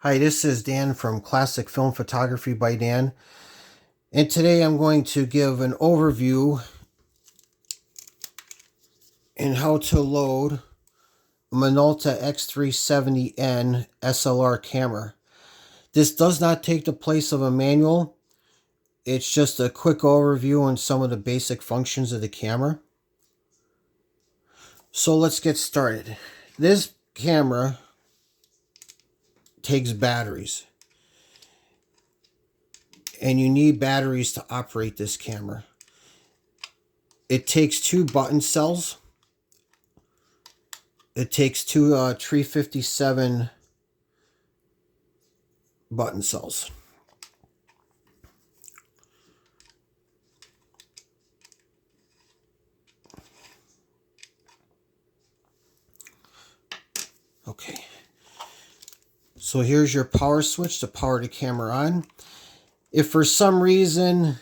Hi, this is Dan from Classic Film Photography by Dan, and today I'm going to give an overview in how to load a Minolta X-370n SLR camera. This does not take the place of a manual. It's just a quick overview on some of the basic functions of the camera. So let's get started. This camera takes batteries, and you need batteries to operate this camera. It takes two button cells. It takes two 357 button cells. Okay. So here's your power switch to power the camera on. If for some reason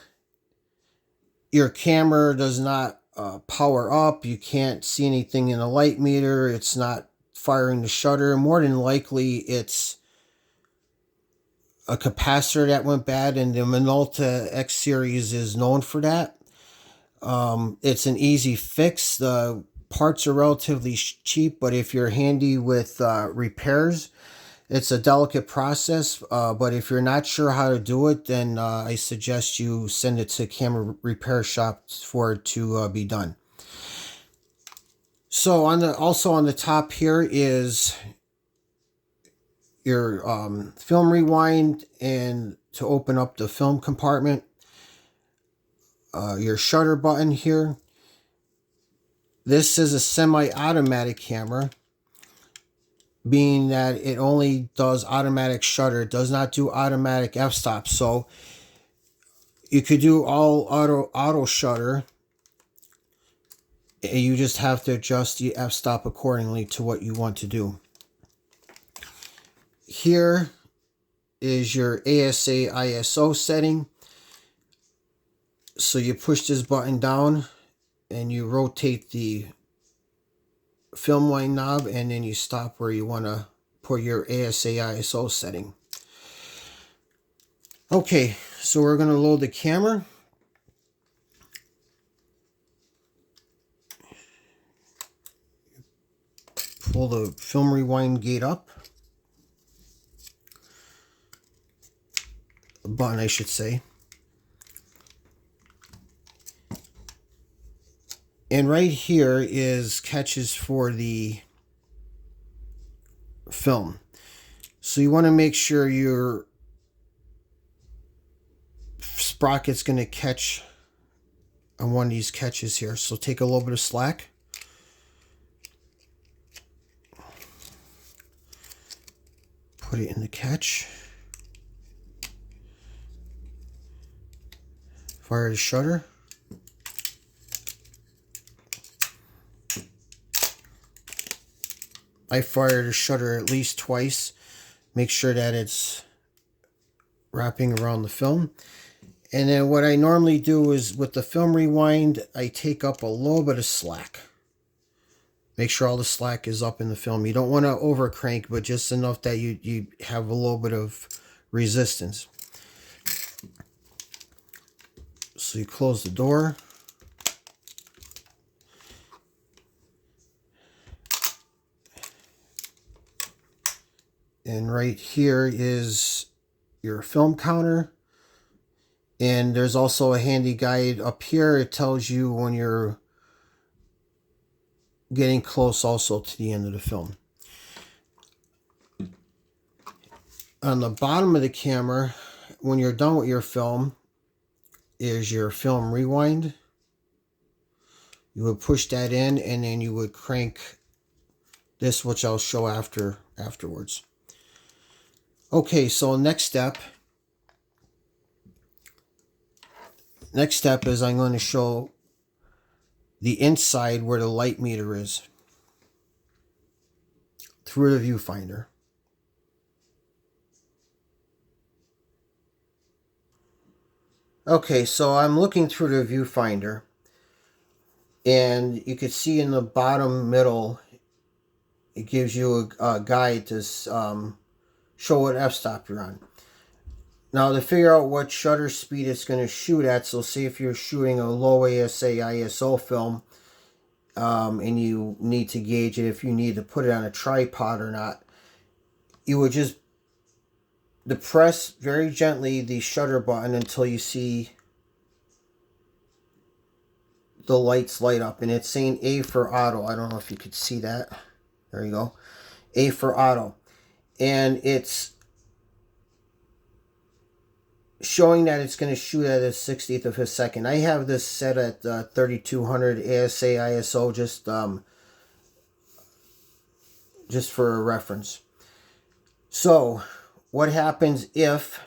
your camera does not power up, you can't see anything in the light meter, it's not firing the shutter, more than likely it's a capacitor that went bad, and the Minolta X series is known for that. It's an easy fix. The parts are relatively cheap, but if you're handy with repairs, it's a delicate process, but if you're not sure how to do it, then I suggest you send it to a camera repair shop for it to be done. So also on the top here is your film rewind, and to open up the film compartment, your shutter button here. This is a semi-automatic camera, being that it only does automatic shutter. It does not do automatic f-stop. So you could do all auto shutter. You just have to adjust the f-stop accordingly to what you want to do. Here is your Asa Iso setting. So you push this button down and you rotate the film wind knob, and then you stop where you want to put your Asa Iso setting. Okay, so we're going to load the camera. Pull the film rewind gate up. Button, I should say. And right here is catches for the film. So you want to make sure your sprocket's going to catch on one of these catches here. So take a little bit of slack. Put it in the catch. Fire the shutter. I fire the shutter at least twice. Make sure that it's wrapping around the film. And then what I normally do is with the film rewind, I take up a little bit of slack. Make sure all the slack is up in the film. You don't want to over crank, but just enough that you have a little bit of resistance. So you close the door. And right here is your film counter. And there's also a handy guide up here. It tells you when you're getting close also to the end of the film. On the bottom of the camera, when you're done with your film, is your film rewind. You would push that in, and then you would crank this, which I'll show afterwards. Okay, so next step is I'm going to show the inside where the light meter is through the viewfinder. Okay, so I'm looking through the viewfinder, and you can see in the bottom middle, it gives you a guide to show what f-stop you're on. Now, to figure out what shutter speed it's going to shoot at, so say if you're shooting a low ASA ISO film, and you need to gauge it, if you need to put it on a tripod or not, you would just depress very gently the shutter button until you see the lights light up. And it's saying A for auto. I don't know if you could see that. There you go. A for auto. And it's showing that it's going to shoot at a 60th of a second. I have this set at 3200 ASA ISO just for a reference. So what happens if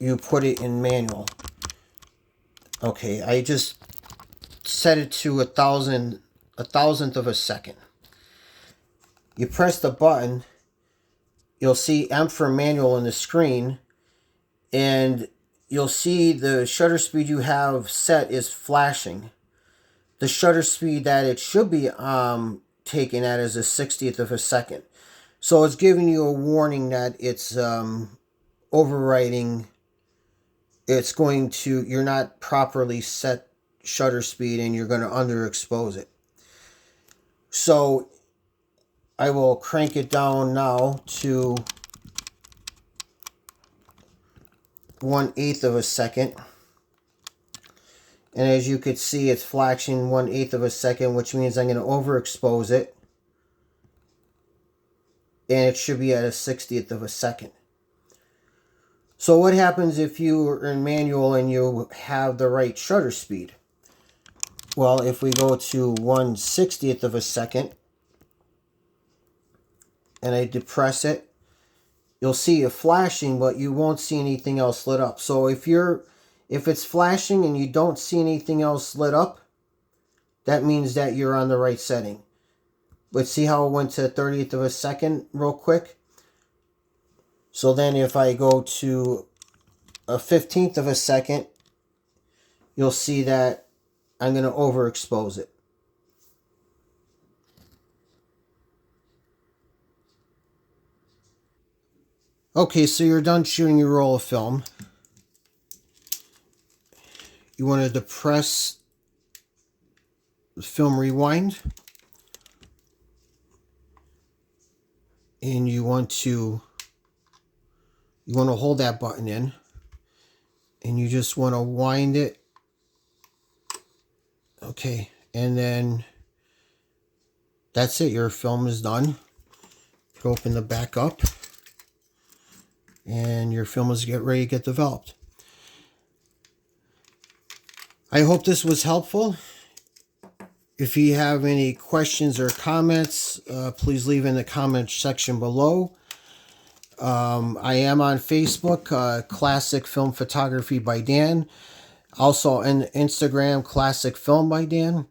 you put it in manual? Okay, I just set it to a thousandth of a second. You press the button, you'll see M for manual on the screen, and you'll see the shutter speed you have set is flashing. The shutter speed that it should be taken at is a 60th of a second. So it's giving you a warning that it's overwriting. It's going to, you're not properly set shutter speed and you're going to underexpose it. So I will crank it down now to 1/8 of a second. And as you could see, it's flashing 1/8 of a second, which means I'm going to overexpose it. And it should be at a 60th of a second. So what happens if you are in manual and you have the right shutter speed? Well, if we go to 1/60th of a second, and I depress it, you'll see it flashing, but you won't see anything else lit up. So if it's flashing and you don't see anything else lit up, that means that you're on the right setting. But see how it went to 30th of a second real quick? So then if I go to a 15th of a second, you'll see that I'm going to overexpose it. Okay, so you're done shooting your roll of film. You want to depress the film rewind. And you want to hold that button in. And you just want to wind it. Okay, and then that's it. Your film is done. Open the back up. And your film is ready to get developed. I hope this was helpful. If you have any questions or comments, please leave in the comment section below. I am on Facebook, Classic Film Photography by Dan. Also on Instagram, Classic Film by Dan.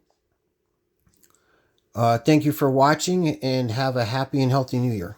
Thank you for watching and have a happy and healthy new year.